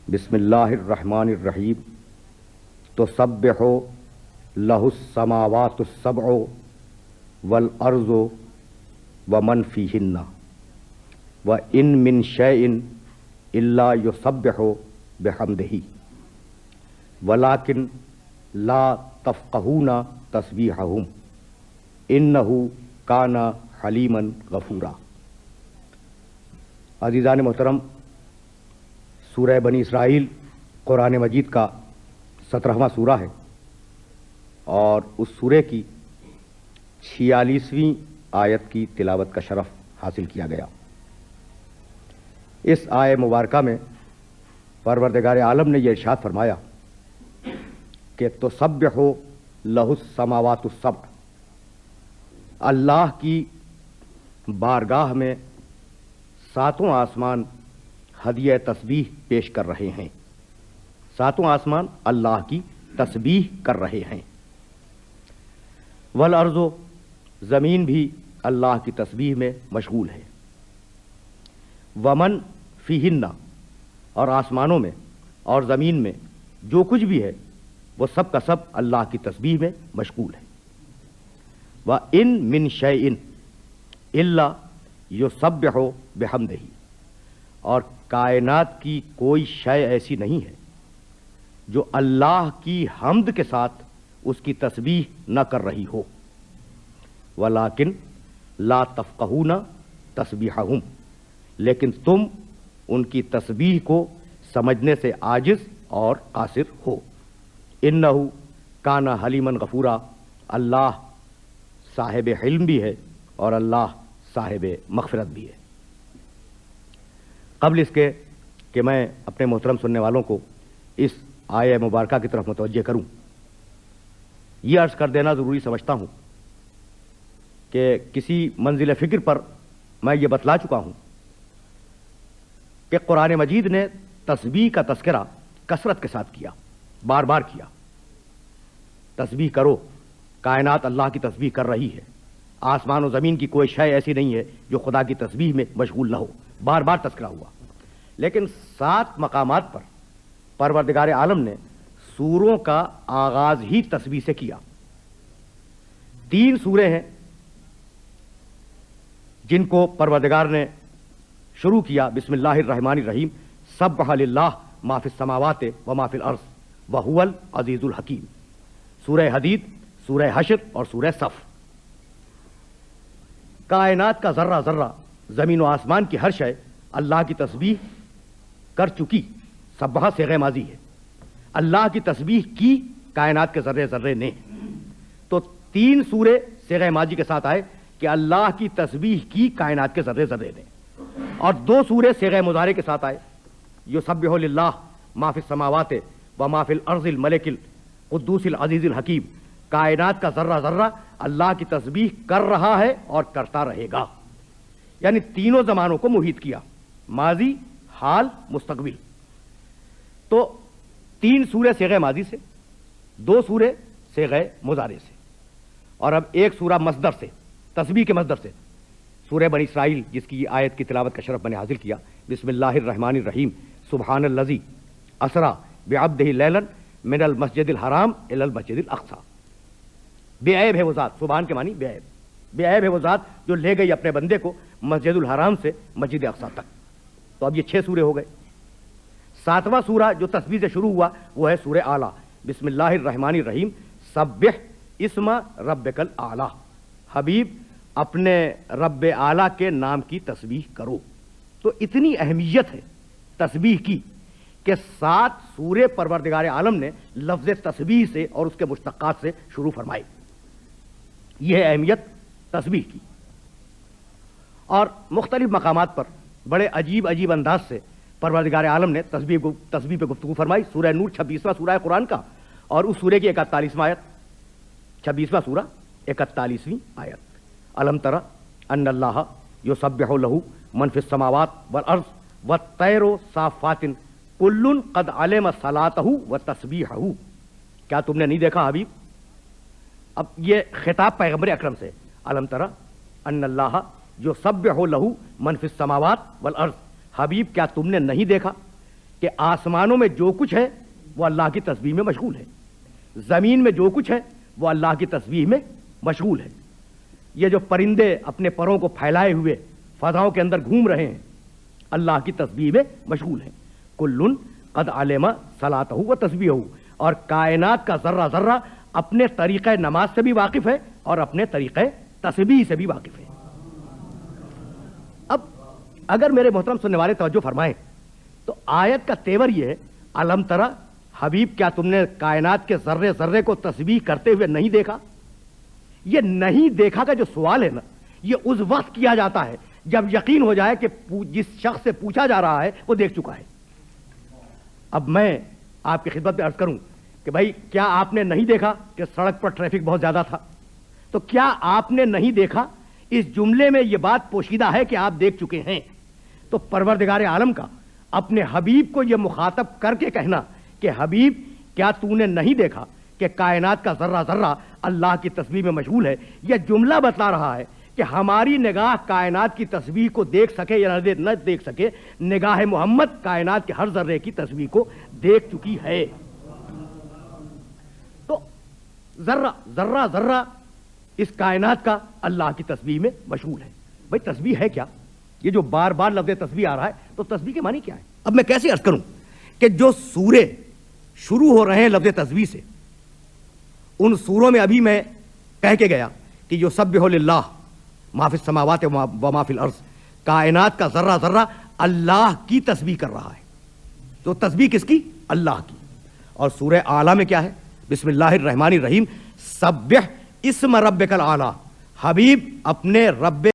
بسم اللہ الرحمن الرحیم تسبح لہ السماوات السبع والارض ومن فیہن وان من شیء الا یسبح بحمدہ ولکن لا تفقہون تسبیحہم انہ کان حلیما غفورا۔ عزیزان محترم، سورہ بنی اسرائیل قرآن مجید کا 17واں سورہ ہے اور اس سورہ کی 46ویں آیت کی تلاوت کا شرف حاصل کیا گیا۔ اس آیہ مبارکہ میں پروردگار عالم نے یہ ارشاد فرمایا کہ تسبح لہ السماوات السبع، اللہ کی بارگاہ میں ساتوں آسمان ہدیہ تسبیح پیش کر رہے ہیں۔ ساتوں آسمان اللہ کی تسبیح کر رہے ہیں۔ والارض، زمین بھی اللہ کی تسبیح میں مشغول ہے۔ ومن فیہن، اور آسمانوں میں اور زمین میں جو کچھ بھی ہے وہ سب کا سب اللہ کی تسبیح میں مشغول ہے۔ وَإِن مِّن شَيْءٍ إِلَّا يُسَبِّحُ بِحَمْدِهِ، اور کائنات کی کوئی شے ایسی نہیں ہے جو اللہ کی حمد کے ساتھ اس کی تسبیح نہ کر رہی ہو۔ وَلَٰكِن لَا تَفْقَهُونَ تَسْبِيحَهُمْ، لیکن تم ان کی تسبیح کو سمجھنے سے عاجز اور قاصر ہو۔ إِنَّهُ كَانَ حَلِيمًا غَفُورًا، اللہ صاحب حلم بھی ہے اور اللہ صاحب مغفرت بھی ہے۔ قبل اس کے کہ میں اپنے محترم سننے والوں کو اس آیہ مبارکہ کی طرف متوجہ کروں، یہ عرض کر دینا ضروری سمجھتا ہوں کہ کسی منزل فکر پر میں یہ بتلا چکا ہوں کہ قرآن مجید نے تسبیح کا تذکرہ کثرت کے ساتھ کیا، بار بار کیا۔ تسبیح کرو، کائنات اللہ کی تسبیح کر رہی ہے، آسمان و زمین کی کوئی شے ایسی نہیں ہے جو خدا کی تسبیح میں مشغول نہ ہو، بار بار تذکرہ ہوا۔ لیکن 7 مقامات پر پروردگار عالم نے سوروں کا آغاز ہی تسبیح سے کیا۔ 3 سورے ہیں جن کو پروردگار نے شروع کیا بسم اللہ الرحمن الرحیم، سبح للہ ما فی السماوات و ما فی الارض وہو العزیز الحکیم، سورہ حدید، سورہ حشر اور سورہ صف۔ کائنات کا ذرہ ذرہ، زمین و آسمان کی ہر شے اللہ کی تسبیح کر چکی۔ سبحہ صیغہ ماضی ہے، اللہ کی تسبیح کی کائنات کے ذرے ذرے نے۔ تو 3 سورے صیغہ ماضی کے ساتھ آئے کہ اللہ کی تسبیح کی کائنات کے ذرے ذرے نے، اور 2 سورے صیغہ مضارع کے ساتھ آئے، یسبح للہ ما فی السماوات و ما فی الارض الملک القدوس العزیز الحکیم، کائنات کا ذرہ ذرہ اللہ کی تسبیح کر رہا ہے اور کرتا رہے گا، یعنی تینوں زمانوں کو محیط کیا، ماضی، حال، مستقبل۔ تو 3 سورے صیغہ ماضی سے، 2 سورے صیغہ مضارع سے، اور اب ایک سورہ مصدر سے، تسبیح کے مصدر سے، سورہ بنی اسرائیل، جس کی آیت کی تلاوت کا شرف میں نے حاصل کیا۔ بسم اللہ الرحمن الرحیم، سبحان الذی اسریٰ بعبدہ لیلا من المسجد الحرام الی المسجد الاقصی۔ بے عیب ہے وہ ذات، سبحان کے معنی بے عیب، بے عیب ہے وہ ذات جو لے گئی اپنے بندے کو مسجد الحرام سے مسجد اقصی تک۔ تو اب یہ 6 سورے ہو گئے۔ 7واں سورہ جو تسبیح سے شروع ہوا وہ ہے سورہ اعلیٰ، بسم اللہ الرحمن الرحیم، سبح اسم ربک الاعلیٰ، حبیب اپنے رب اعلیٰ کے نام کی تسبیح کرو۔ تو اتنی اہمیت ہے تسبیح کی کہ 7 سورے پروردگار عالم نے لفظ تسبیح سے اور اس کے مشتقات سے شروع فرمائے۔ یہ ہے اہمیت تسبیح کی۔ اور مختلف مقامات پر بڑے عجیب عجیب انداز سے پروردگار عالم نے تسبیح پہ گفتگو فرمائی۔ سورہ نور 26واں سورہ ہے قرآن کا، اور اس سورے کی 41واں آیت، 26واں سورہ 41ویں آیت، الم تر ان اللہ یسبح لہ من فی السماوات والارض والطیر صافات کل قد علم صلاتہ وتسبیحہ۔ کیا تم نے نہیں دیکھا حبیب؟ اب یہ خطاب پیغمبر اکرم سے، الم تر ان اللہ یسبح لہ من فی السماوات والارض، حبیب کیا تم نے نہیں دیکھا کہ آسمانوں میں جو کچھ ہے وہ اللہ کی تسبیح میں مشغول ہے، زمین میں جو کچھ ہے وہ اللہ کی تسبیح میں مشغول ہے۔ یہ جو پرندے اپنے پروں کو پھیلائے ہوئے فضاؤں کے اندر گھوم رہے ہیں اللہ کی تسبیح میں مشغول ہیں۔ کلن قد علم صلاتہ و تسبیحہ، اور کائنات کا ذرہ ذرہ اپنے طریقہ نماز سے بھی واقف ہے اور اپنے طریقہ تسبیح سے بھی واقف ہے۔ اب اگر میرے محترم سننے والے توجہ فرمائیں تو آیت کا تیور یہ ہے، الم ترى، حبیب کیا تم نے کائنات کے ذرے ذرے کو تسبیح کرتے ہوئے نہیں دیکھا؟ یہ نہیں دیکھا کا جو سوال ہے نا، یہ اس وقت کیا جاتا ہے جب یقین ہو جائے کہ جس شخص سے پوچھا جا رہا ہے وہ دیکھ چکا ہے۔ اب میں آپ کی خدمت میں عرض کروں کہ بھائی کیا آپ نے نہیں دیکھا کہ سڑک پر ٹریفک بہت زیادہ تھا؟ تو کیا آپ نے نہیں دیکھا اس جملے میں یہ بات پوشیدہ ہے کہ آپ دیکھ چکے ہیں؟ تو پروردگار عالم کا اپنے حبیب کو یہ مخاطب کر کے کہنا کہ حبیب کیا تو نے نہیں دیکھا کہ کائنات کا ذرہ ذرہ اللہ کی تسبیح میں مشغول ہے، یہ جملہ بتلا رہا ہے کہ ہماری نگاہ کائنات کی تسبیح کو دیکھ سکے یا نہ دیکھ سکے، نگاہ محمد کائنات کے ہر ذرے کی تسبیح کو دیکھ چکی ہے۔ تو ذرہ ذرہ ذرہ اس کائنات کا اللہ کی تسبیح میں مشغول ہے۔ بھائی تسبیح ہے کیا؟ یہ جو بار بار لفظ تسبیح آ رہا ہے تو تسبیح کے معنی کیا ہے؟ اب میں کیسے عرض کروں کہ جو سورے شروع ہو رہے ہیں لفظ تسبیح سے، ان سوروں میں ابھی میں کہہ کے گیا کہ یسبح للہ ما فی السماوات و ما فی الارض، کائنات کا ذرہ ذرہ اللہ کی تسبیح کر رہا ہے۔ تو تسبیح کس کی؟ اللہ کی۔ اور سورہ اعلیٰ میں کیا ہے؟ بسم اللہ الرحمن الرحیم، سبح اسم ربک الاعلیٰ، حبیب اپنے رب